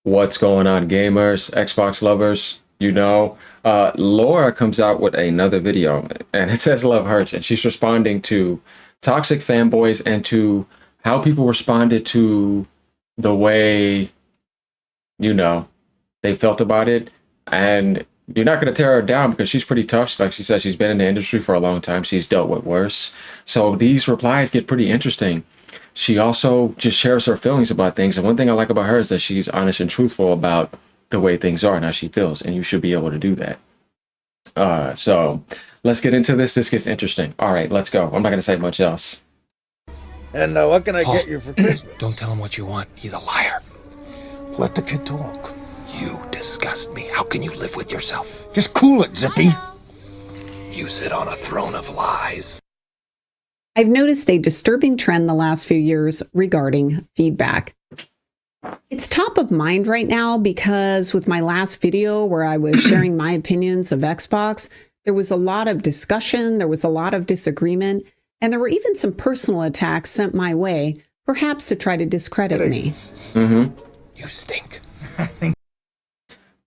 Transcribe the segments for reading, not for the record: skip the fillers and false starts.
What's going on, gamers, Xbox lovers? Laura comes out with another video and it says love hurts, and she's responding to toxic fanboys and to how people responded to the way, you know, they felt about it. And you're not going to tear her down because she's pretty tough. Like she said, she's been in the industry for a long time. She's dealt with worse. So these replies get pretty interesting. She also just shares her feelings about things. And one thing I like about her is that she's honest and truthful about the way things are and how she feels. And you should be able to do that. So let's get into this. This gets interesting. All right, let's go. I'm not going to say much else. And what can I get you for Christmas? Don't tell him what you want. He's a liar. Let the kid talk. You disgust me. How can you live with yourself? Just cool it, Zippy. You sit on a throne of lies. I've noticed a disturbing trend the last few years regarding feedback. It's top of mind right now because with my last video where I was sharing my opinions of Xbox, there was a lot of discussion, there was a lot of disagreement, and there were even some personal attacks sent my way, perhaps to try to discredit me. You stink.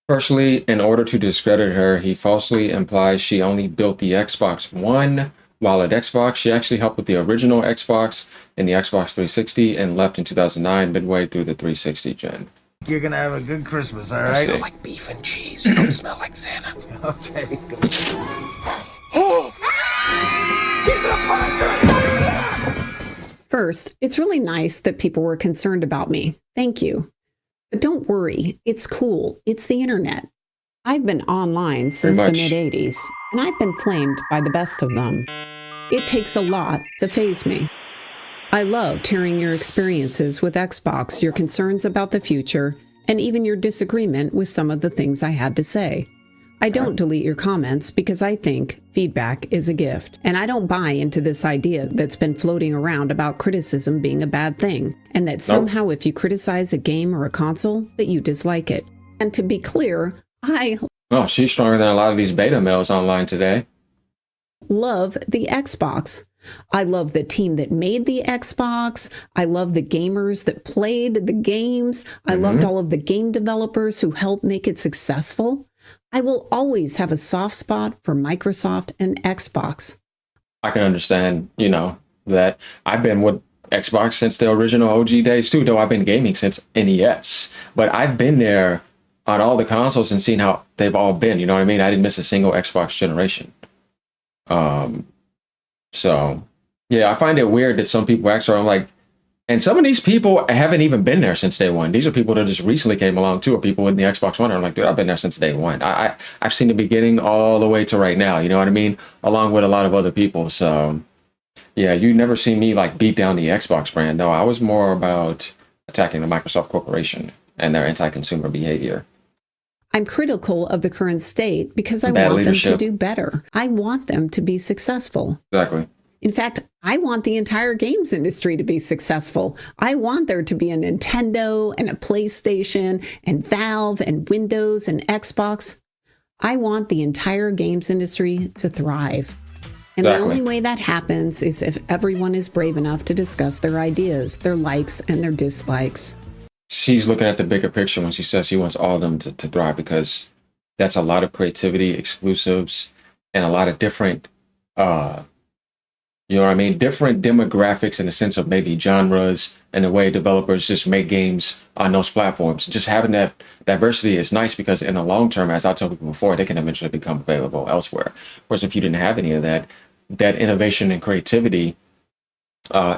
Firstly, in order to discredit her, he falsely implies she only built the Xbox One. While at Xbox, she actually helped with the original Xbox and the Xbox 360 and left in 2009, midway through the 360 gen. You're gonna have a good Christmas, all You right? smell like beef and cheese. You don't smell like Santa. Okay. First, it's really nice that people were concerned about me. Thank you. But don't worry, it's cool. It's the internet. I've been online since the mid-'80s, and I've been flamed by the best of them. It takes a lot to faze me. I loved hearing your experiences with Xbox, your concerns about the future, and even your disagreement with some of the things I had to say. I don't delete your comments because I think feedback is a gift, and I don't buy into this idea that's been floating around about criticism being a bad thing, and that somehow if you criticize a game or a console, that you dislike it. And to be clear, Oh, she's stronger than a lot of these beta males online today. Love the Xbox. I love the team that made the Xbox. I love the gamers that played the games. I loved all of the game developers who helped make it successful. I will always have a soft spot for Microsoft and Xbox. I can understand, that I've been with Xbox since the original OG days too, though I've been gaming since NES. But I've been there on all the consoles and seen how they've all been, you know what I mean? I didn't miss a single Xbox generation. So yeah, I find it weird that some people actually, I'm like, and some of these people haven't even been there since day one. These are people that just recently came along too, or people in the Xbox One. I'm like, dude, I've been there since day one. I've seen the beginning all the way to right now, you know what I mean? Along with a lot of other people. So yeah, you never see me like beat down the Xbox brand. No, I was more about attacking the Microsoft Corporation and their anti-consumer behavior. I'm critical of the current state because I want them to do better. I want them to be successful. Exactly. In fact, I want the entire games industry to be successful. I want there to be a Nintendo and a PlayStation and Valve and Windows and Xbox. I want the entire games industry to thrive. And the only way that happens is if everyone is brave enough to discuss their ideas, their likes and their dislikes. She's looking at the bigger picture when she says she wants all of them to thrive, because that's a lot of creativity, exclusives, and a lot of different, different demographics in the sense of maybe genres and the way developers just make games on those platforms. Just having that diversity is nice because in the long term, as I told people before, they can eventually become available elsewhere. Whereas if you didn't have any of that, that innovation and creativity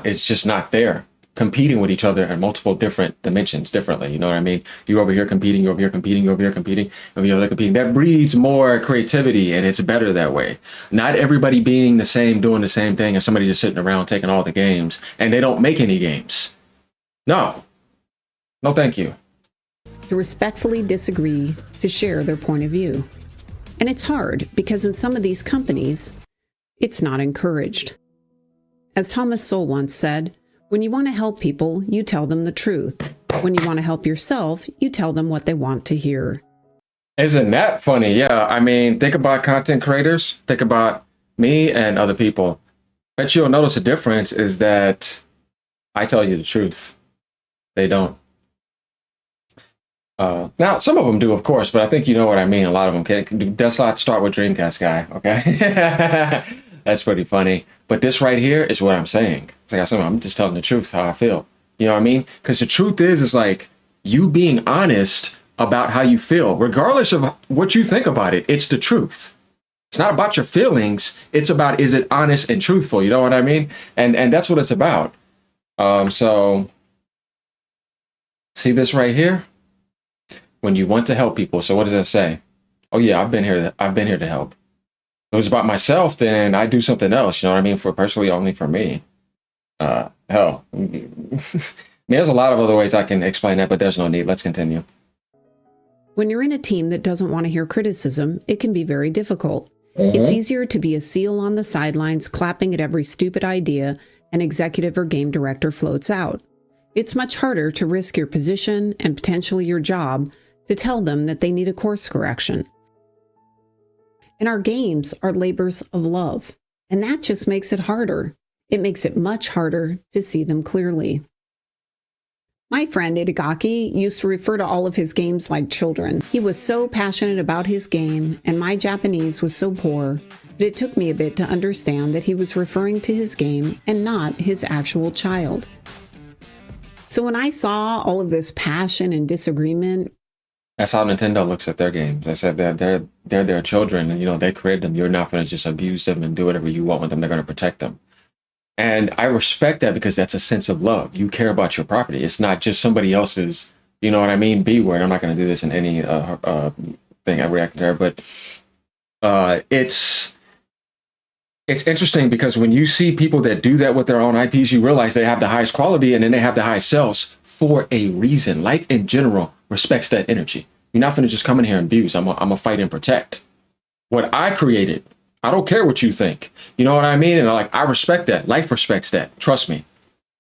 is just not there, competing with each other in multiple different dimensions differently. You know what I mean? You're over here competing, you're over here competing, you're over here competing, over here competing. That breeds more creativity, and it's better that way. Not everybody being the same, doing the same thing, and somebody just sitting around taking all the games, and they don't make any games. No. No, thank you. To respectfully disagree, to share their point of view. And it's hard because in some of these companies, it's not encouraged. As Thomas Sowell once said, when you want to help people, you tell them the truth. When you want to help yourself, you tell them what they want to hear. Isn't that funny? Yeah, I mean, think about content creators. Think about me and other people. Bet you'll notice a difference is that I tell you the truth. They don't. Now, some of them do, of course, but I think you know what I mean. A lot of them can. Let's not start with Dreamcast guy, okay? That's pretty funny. But this right here is what I'm saying. It's like I'm just telling the truth, how I feel. You know what I mean? Because the truth is like you being honest about how you feel, regardless of what you think about it. It's the truth. It's not about your feelings. It's about, is it honest and truthful? You know what I mean? And that's what it's about. So see this right here? When you want to help people. So what does that say? Oh yeah, I've been here. I've been here to help. If it was about myself, then I do something else. You know what I mean? For personally, only for me. Hell, there's a lot of other ways I can explain that, but there's no need. Let's continue. When you're in a team that doesn't want to hear criticism, it can be very difficult. It's easier to be a seal on the sidelines, clapping at every stupid idea an executive or game director floats out. It's much harder to risk your position and potentially your job to tell them that they need a course correction. And our games are labors of love, and that just makes it harder. It makes it much harder to see them clearly. My friend Itagaki used to refer to all of his games like children. He was so passionate about his game, and my Japanese was so poor that it took me a bit to understand that he was referring to his game and not his actual child. So when I saw all of this passion and disagreement, that's how Nintendo looks at their games. They said that they're their children, and you know they created them. You're not going to just abuse them and do whatever you want with them. They're going to protect them. And I respect that because that's a sense of love. You care about your property. It's not just somebody else's, you know what I mean? B word. I'm not going to do this in any thing I react to there, but it's interesting because when you see people that do that with their own IPs, you realize they have the highest quality and then they have the highest sales for a reason. Life in general respects that energy. You're not going to just come in here and abuse. I'm going to fight and protect what I created. I don't care what you think. You know what I mean? And I respect that. Life respects that. Trust me.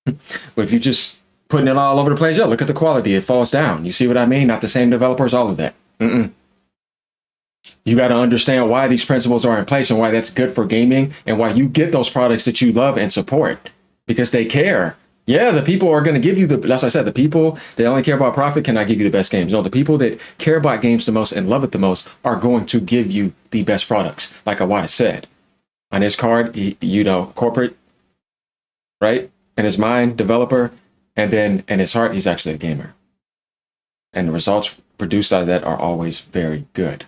But if you're just putting it all over the place, yeah, look at the quality. It falls down. You see what I mean? Not the same developers, all of that. You got to understand why these principles are in place and why that's good for gaming and why you get those products that you love and support because they care. Yeah, the people are going to give you that's what I said, the people that only care about profit cannot give you the best games. No, the people that care about games the most and love it the most are going to give you the best products. Like Awada said, on his card, you know, corporate, right? In his mind, developer, and then in his heart, he's actually a gamer. And the results produced out of that are always very good.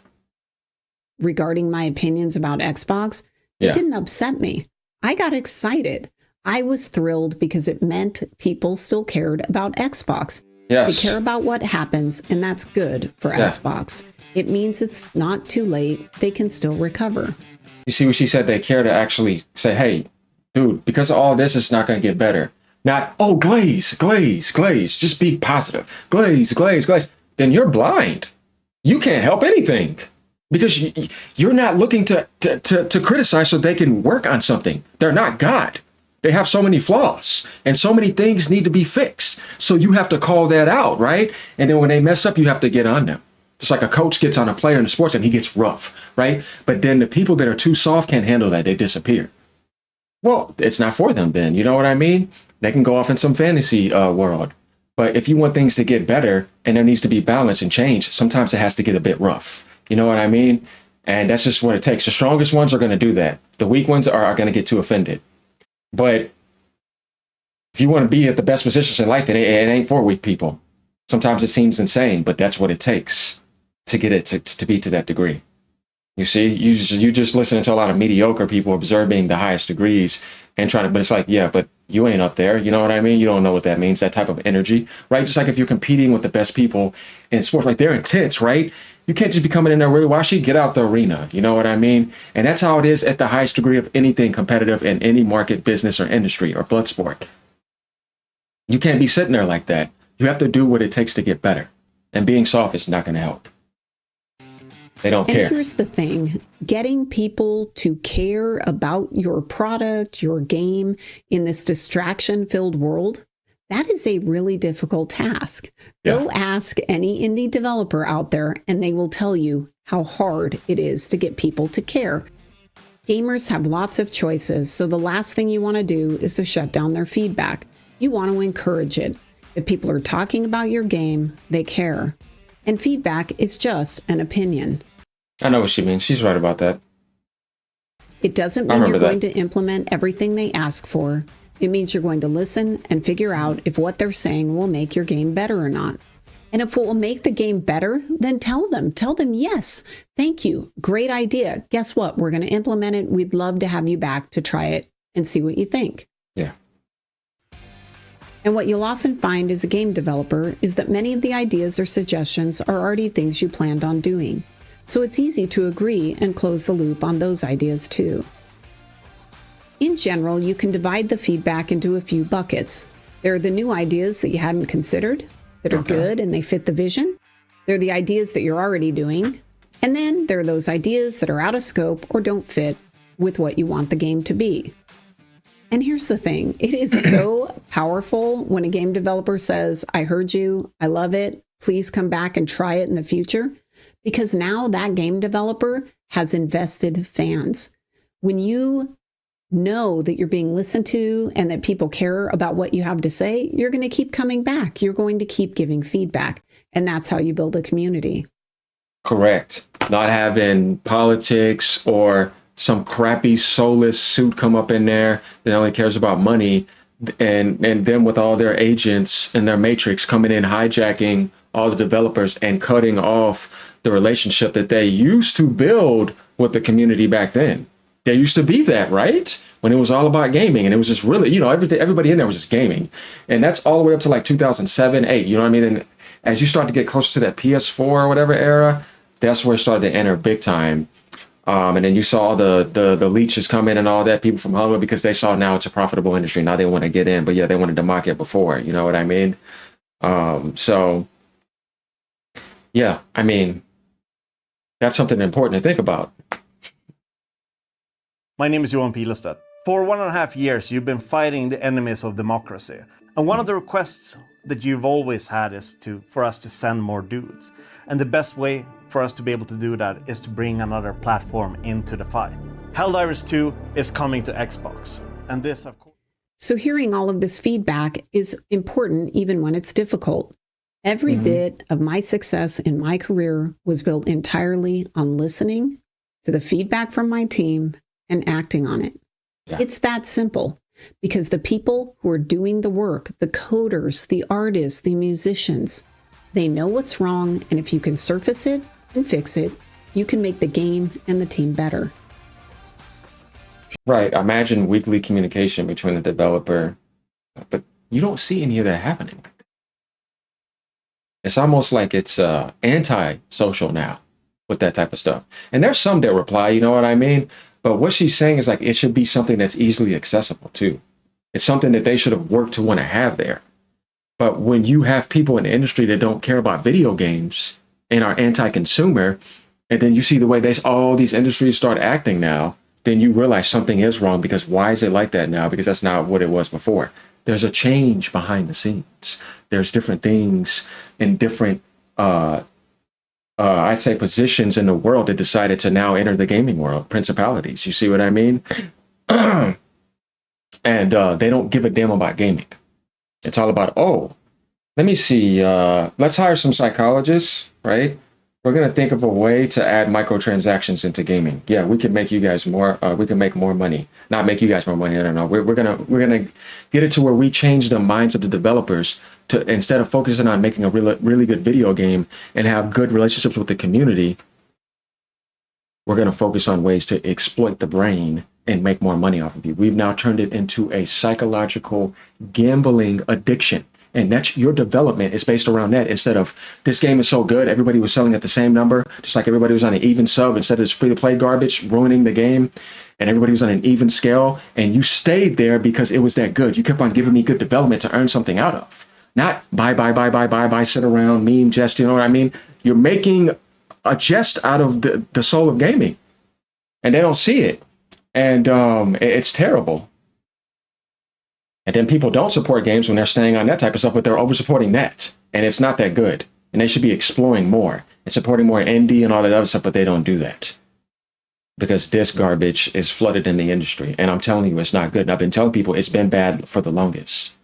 Regarding my opinions about Xbox, it didn't upset me. I got excited. I was thrilled because it meant people still cared about Xbox. Yes. They care about what happens, and that's good for Xbox. It means it's not too late. They can still recover. You see what she said? They care to actually say, hey, dude, because of all this, it's not going to get better. Not, oh, glaze. Just be positive. Glaze. Then you're blind. You can't help anything because you're not looking to criticize so they can work on something. They're not God. They have so many flaws and so many things need to be fixed. So you have to call that out, right? And then when they mess up, you have to get on them. Just like a coach gets on a player in the sports and he gets rough, right? But then the people that are too soft can't handle that. They disappear. Well, it's not for them then. You know what I mean? They can go off in some fantasy world. But if you want things to get better and there needs to be balance and change, sometimes it has to get a bit rough. You know what I mean? And that's just what it takes. The strongest ones are going to do that. The weak ones are going to get too offended. But if you want to be at the best positions in life, it ain't for weak people. Sometimes it seems insane, but that's what it takes to get it to be to that degree. You see, you just listen to a lot of mediocre people observing the highest degrees and trying to, but it's like, yeah, but you ain't up there. You know what I mean? You don't know what that means, that type of energy, right? Just like if you're competing with the best people in sports, like they're intense, right? You can't just be coming in there really washy, get out the arena. You know what I mean? And that's how it is at the highest degree of anything competitive in any market, business, or industry, or blood sport. You can't be sitting there like that. You have to do what it takes to get better. And being soft is not going to help. They don't care. And here's the thing. Getting people to care about your product, your game in this distraction-filled world, that is a really difficult task. Go ask any indie developer out there, and they will tell you how hard it is to get people to care. Gamers have lots of choices, so the last thing you want to do is to shut down their feedback. You want to encourage it. If people are talking about your game, they care. And feedback is just an opinion. I know what she means. She's right about that. It doesn't I mean you're remember going that. to implement everything they ask for. It means you're going to listen and figure out if what they're saying will make your game better or not. And if it will make the game better, then tell them. Tell them, yes, thank you. Great idea. Guess what? We're going to implement it. We'd love to have you back to try it and see what you think. Yeah. And what you'll often find as a game developer is that many of the ideas or suggestions are already things you planned on doing. So it's easy to agree and close the loop on those ideas too. In general, you can divide the feedback into a few buckets. There are the new ideas that you hadn't considered, that are good and they fit the vision. There are the ideas that you're already doing. And then there are those ideas that are out of scope or don't fit with what you want the game to be. And here's the thing. It is so powerful when a game developer says, I heard you, I love it, please come back and try it in the future. Because now that game developer has invested fans. When you know that you're being listened to and that people care about what you have to say, you're going to keep coming back. You're going to keep giving feedback. And that's how you build a community. Correct. Not having politics or some crappy soulless suit come up in there that only cares about money, and them with all their agents and their matrix coming in, hijacking all the developers and cutting off the relationship that they used to build with the community back then. There used to be that, right? When it was all about gaming, and it was just really, everybody in there was just gaming. And that's all the way up to like 2007, 8, you know what I mean? And as you start to get closer to that PS4 or whatever era, that's where it started to enter big time. And then you saw the leeches come in and all that, people from Hollywood, because they saw now it's a profitable industry. Now they want to get in, but yeah, they wanted to mock it before, you know what I mean? So yeah, I mean, that's something important to think about. My name is Johan Pilestedt. For 1.5 years, you've been fighting the enemies of democracy. And one of the requests that you've always had is for us to send more dudes. And the best way for us to be able to do that is to bring another platform into the fight. Helldivers 2 is coming to Xbox. And this, of course... So hearing all of this feedback is important even when it's difficult. Every bit of my success in my career was built entirely on listening to the feedback from my team and acting on it. Yeah. It's that simple, because the people who are doing the work, the coders, the artists, the musicians, they know what's wrong, and if you can surface it and fix it, you can make the game and the team better. Right. Imagine weekly communication between the developer, but you don't see any of that happening. It's almost like it's anti-social now with that type of stuff. And there's some that reply, you know what I mean? But what she's saying is like, it should be something that's easily accessible too. It's something that they should have worked to want to have there. But when you have people in the industry that don't care about video games and are anti-consumer, and then you see the way all these industries start acting now, then you realize something is wrong, because why is it like that now? Because that's not what it was before. There's a change behind the scenes. There's different things and different, I'd say, positions in the world that decided to now enter the gaming world, principalities. You see what I mean? And they don't give a damn about gaming. It's all about, oh, let me see, let's hire some psychologists, right? We're going to think of a way to add microtransactions into gaming. Yeah, we can make you guys more, we can make more money. Not make you guys more money, I don't know. We're gonna get it to where we change the minds of the developers to, instead of focusing on making a really good video game and have good relationships with the community, we're going to focus on ways to exploit the brain and make more money off of you. We've now turned it into a psychological gambling addiction. And that's your development is based around that. Instead of, this game is so good, everybody was selling at the same number, just like everybody was on an even sub, instead of this free-to-play garbage ruining the game, and everybody was on an even scale, and you stayed there because it was that good. You kept on giving me good development to earn something out of. Not buy, sit around, meme, jest, you know what I mean? You're making a jest out of the soul of gaming, and they don't see it. And it's terrible. And then people don't support games when they're staying on that type of stuff, but they're over supporting that. And it's not that good. And they should be exploring more and supporting more indie and all that other stuff, but they don't do that. Because this garbage is flooded in the industry. And I'm telling you, it's not good. And I've been telling people it's been bad for the longest.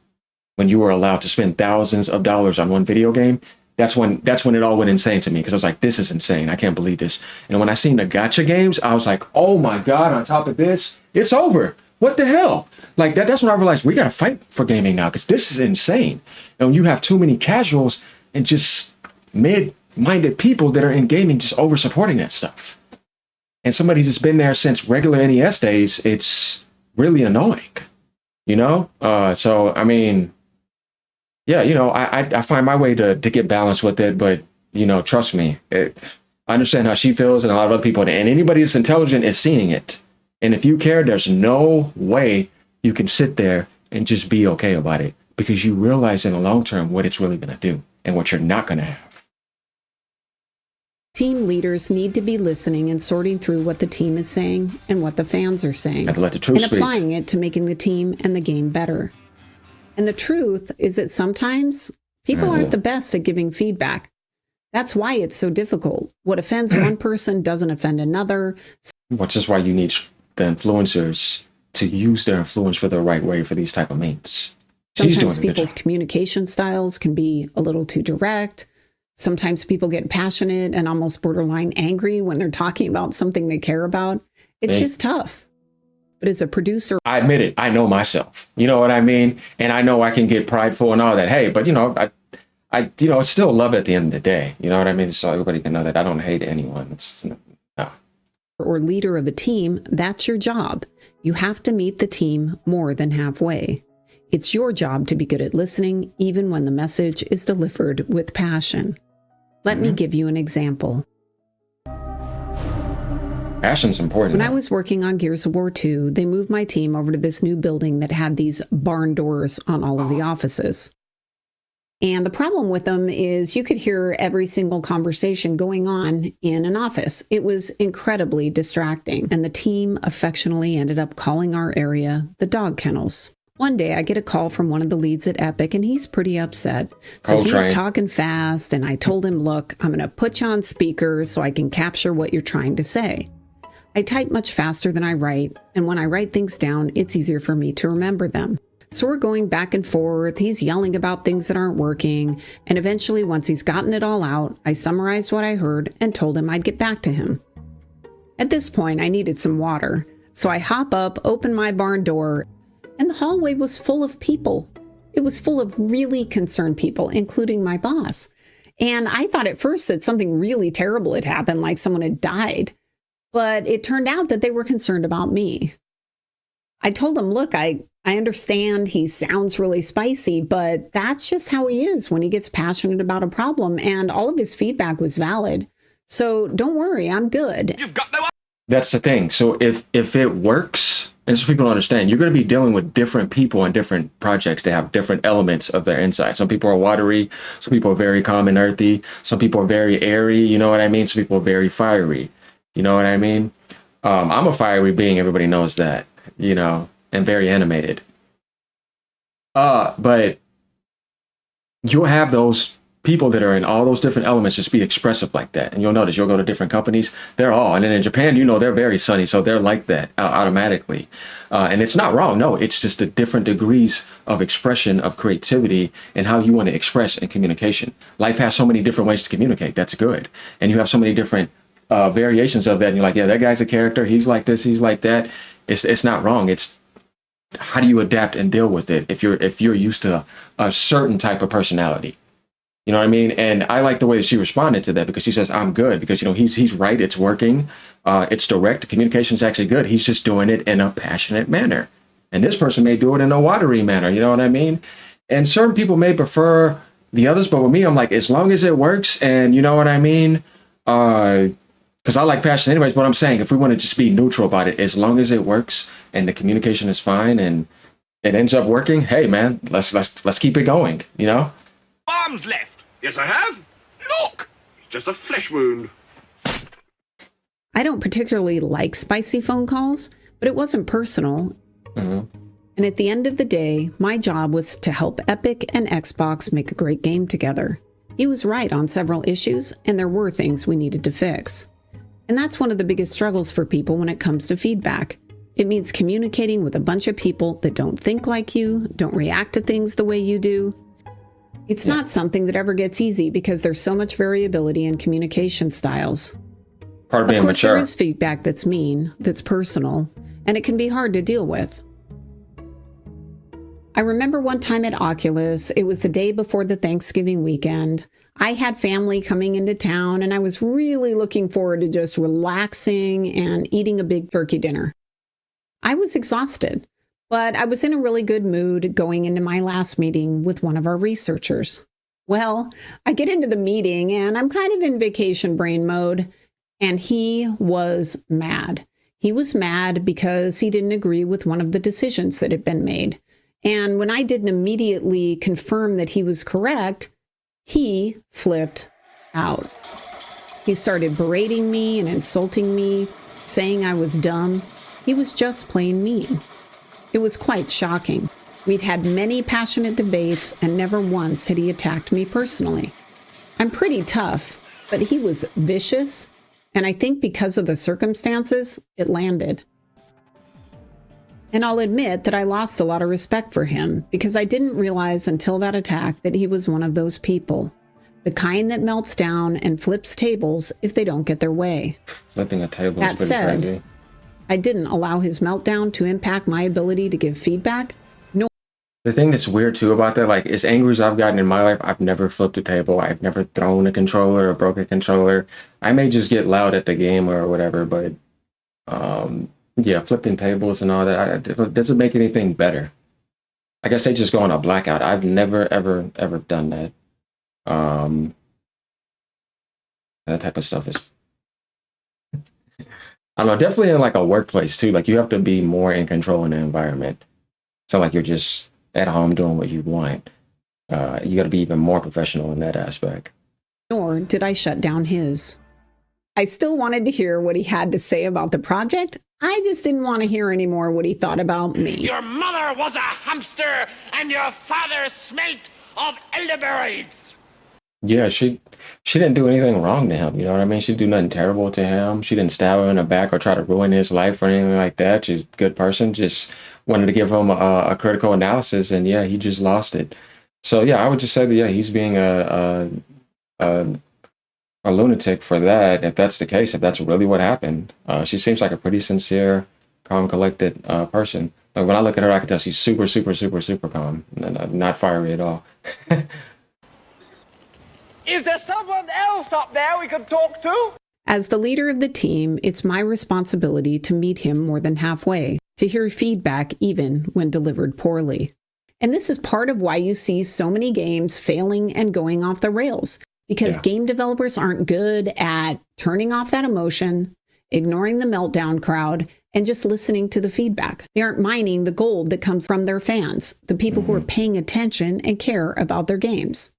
When you were allowed to spend thousands of dollars on one video game, that's when it all went insane to me, because I was like, this is insane. I can't believe this. And when I seen the gacha games, I was like, oh my God, on top of this, it's over. What the hell? Like that's when I realized we got to fight for gaming now, because this is insane. And when you have too many casuals and just mid-minded people that are in gaming just over supporting that stuff, and somebody that's been there since regular NES days, it's really annoying, you know? So, I mean, yeah, you know, I find my way to get balanced with it, but, you know, trust me, I understand how she feels, and a lot of other people, and anybody that's intelligent is seeing it. And if you care, there's no way you can sit there and just be okay about it, because you realize in the long term what it's really going to do and what you're not going to have. Team leaders need to be listening and sorting through what the team is saying and what the fans are saying, Let the truth and speak. applying it to making the team and the game better. And the truth is that sometimes people aren't the best at giving feedback. That's why it's so difficult. What offends one person doesn't offend another. Which is why you need the influencers to use their influence for the right way for these type of means. She's Sometimes doing a good people's job. communication styles can be a little too direct. Sometimes people get passionate and almost borderline angry when they're talking about something they care about. It's just tough. But as a producer, I admit it. I know myself. You know what I mean? And I know I can get prideful and all that. Hey, but you know, I you know, it's still love at the end of the day. You know what I mean? So everybody can know that I don't hate anyone. It's no. or leader of a team, that's your job. You have to meet the team more than halfway. It's your job to be good at listening, even when the message is delivered with passion. Let me give you an example. Passion's important. When I was working on Gears of War 2, they moved my team over to this new building that had these barn doors on all of the offices. And the problem with them is you could hear every single conversation going on in an office. It was incredibly distracting. And the team affectionately ended up calling our area the dog kennels. One day I get a call from one of the leads at Epic, and he's pretty upset. So he's talking fast, and I told him, look, I'm going to put you on speaker so I can capture what you're trying to say. I type much faster than I write, and when I write things down, it's easier for me to remember them. So we're going back and forth. He's yelling about things that aren't working, and eventually, once he's gotten it all out, I summarized what I heard and told him I'd get back to him. At this point, I needed some water, so I hop up, open my barn door, and the hallway was full of people. It was full of really concerned people, including my boss. And I thought at first that something really terrible had happened, like someone had died. But it turned out that they were concerned about me. I told him, look, I understand he sounds really spicy, but that's just how he is when he gets passionate about a problem. And all of his feedback was valid. So don't worry, I'm good. You've got no. That's the thing. So if it works, and so people understand, you're going to be dealing with different people and different projects that have different elements of their insight. Some people are watery, some people are very calm and earthy, some people are very airy, you know what I mean? Some people are very fiery, you know what I mean? I'm a fiery being, everybody knows that, you know, and very animated. But you'll have those people that are in all those different elements just be expressive like that. And you'll notice, you'll go to different companies, they're all, and then in Japan, you know, they're very sunny. So they're like that automatically. And it's not wrong. No, it's just the different degrees of expression of creativity and how you want to express in communication. Life has so many different ways to communicate. That's good. And you have so many different variations of that. And you're like, yeah, that guy's a character. He's like this, he's like that. It's not wrong. It's how do you adapt and deal with it if you're used to a certain type of personality. You know what I mean? And I like the way that she responded to that, because she says, I'm good, because, you know, he's right. It's working. It's direct. The communication is actually good. He's just doing it in a passionate manner. And this person may do it in a watery manner. You know what I mean? And certain people may prefer the others. But with me, I'm like, as long as it works, and you know what I mean? Because I like passion anyways. But I'm saying, if we want to just be neutral about it, as long as it works and the communication is fine and it ends up working, hey, man, let's keep it going, you know? Arms left. Yes, I have. Look, it's just a flesh wound. I don't particularly like spicy phone calls, but it wasn't personal. Mm-hmm. And at the end of the day, my job was to help Epic and Xbox make a great game together. He was right on several issues, and there were things we needed to fix. And that's one of the biggest struggles for people when it comes to feedback. It means communicating with a bunch of people that don't think like you, don't react to things the way you do. It's not something that ever gets easy because there's so much variability in communication styles. Part of being Of course, mature. there is feedback that's mean, that's personal, and it can be hard to deal with. I remember one time at Oculus, it was the day before the Thanksgiving weekend. I had family coming into town, and I was really looking forward to just relaxing and eating a big turkey dinner. I was exhausted, but I was in a really good mood going into my last meeting with one of our researchers. Well, I get into the meeting, and I'm kind of in vacation brain mode, and he was mad. He was mad because he didn't agree with one of the decisions that had been made. And when I didn't immediately confirm that he was correct, he flipped out. He started berating me and insulting me, saying I was dumb. He was just plain mean. It was quite shocking. We'd had many passionate debates, and never once had he attacked me personally. I'm pretty tough, but he was vicious, and I think because of the circumstances, it landed. And I'll admit that I lost a lot of respect for him because I didn't realize until that attack that he was one of those people. The kind that melts down and flips tables if they don't get their way. Flipping a table That is pretty said, crazy. I didn't allow his meltdown to impact my ability to give feedback. The thing that's weird too about that, like, as angry as I've gotten in my life, I've never flipped a table. I've never thrown a controller or broke a controller. I may just get loud at the game or whatever, but yeah, flipping tables and all that, it doesn't make anything better. I guess they just go on a blackout. I've never, ever, ever done that. That type of stuff is, I don't know, definitely in like a workplace too. Like, you have to be more in control in the environment. So like, you're just at home doing what you want. You got to be even more professional in that aspect. Nor did I shut down his. I still wanted to hear what he had to say about the project. I just didn't want to hear any more what he thought about me. Your mother was a hamster, and your father smelt of elderberries. Yeah, she didn't do anything wrong to him. You know what I mean? She didn't do nothing terrible to him. She didn't stab him in the back or try to ruin his life or anything like that. She's a good person. Just wanted to give him a critical analysis, and yeah, he just lost it. So yeah, I would just say that yeah, he's being a lunatic for that. If that's the case, if that's really what happened, she seems like a pretty sincere, calm, collected person. Like, when I look at her, I can tell she's super, super, super, super calm, and not fiery at all. Is there someone else up there we could talk to? As the leader of the team, it's my responsibility to meet him more than halfway, to hear feedback even when delivered poorly. And this is part of why you see so many games failing and going off the rails, because game developers aren't good at turning off that emotion, ignoring the meltdown crowd, and just listening to the feedback. They aren't mining the gold that comes from their fans, the people who are paying attention and care about their games.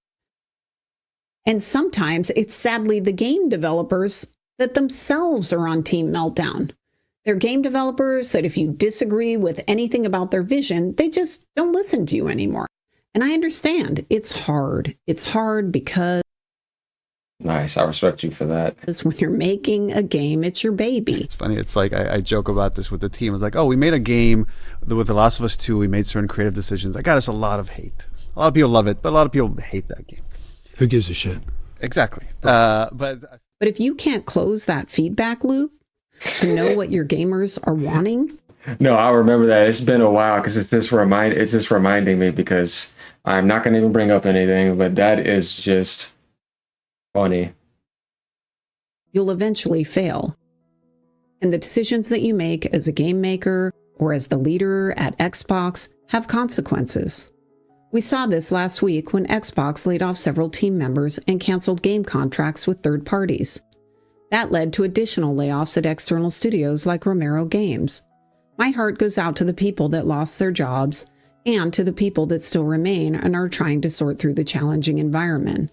And sometimes it's sadly the game developers that themselves are on Team Meltdown. They're game developers that if you disagree with anything about their vision, they just don't listen to you anymore. And I understand it's hard. It's hard because Nice. I respect you for that. when you're making a game, it's your baby. It's funny. It's like I joke about this with the team. It's like, oh, we made a game with The Last of Us 2. We made certain creative decisions. I got us a lot of hate. A lot of people love it, but a lot of people hate that game. Who gives a shit? Exactly. But if you can't close that feedback loop to know what your gamers are wanting. No, I remember that. It's been a while because it's just reminding me, because I'm not going to even bring up anything, but that is just funny. You'll eventually fail. And the decisions that you make as a game maker or as the leader at Xbox have consequences. We saw this last week when Xbox laid off several team members and canceled game contracts with third parties. That led to additional layoffs at external studios like Romero Games. My heart goes out to the people that lost their jobs and to the people that still remain and are trying to sort through the challenging environment.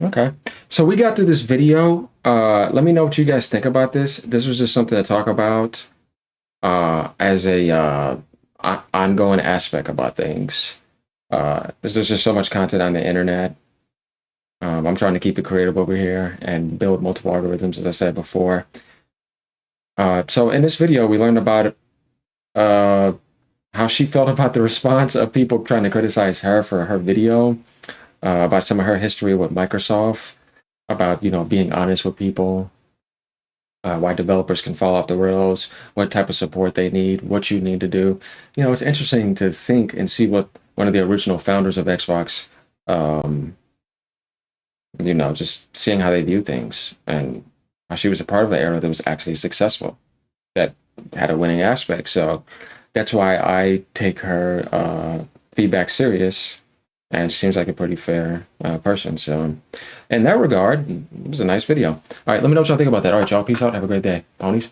Okay. So we got through this video. Let me know what you guys think about this. This was just something to talk about as a ongoing aspect about things. There's just so much content on the internet. I'm trying to keep it creative over here and build multiple algorithms, as I said before. So in this video, we learned about how she felt about the response of people trying to criticize her for her video. about some of her history with Microsoft, about, you know, being honest with people, why developers can fall off the rails, what type of support they need, what you need to do. You know, it's interesting to think and see what one of the original founders of Xbox, you know, just seeing how they view things and how she was a part of an era that was actually successful, that had a winning aspect. So that's why I take her feedback serious, and she seems like a pretty fair person. So in that regard, it was a nice video. All right, let me know what y'all think about that. All right, y'all, peace out. Have a great day. Ponies.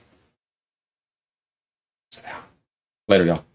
Later, y'all.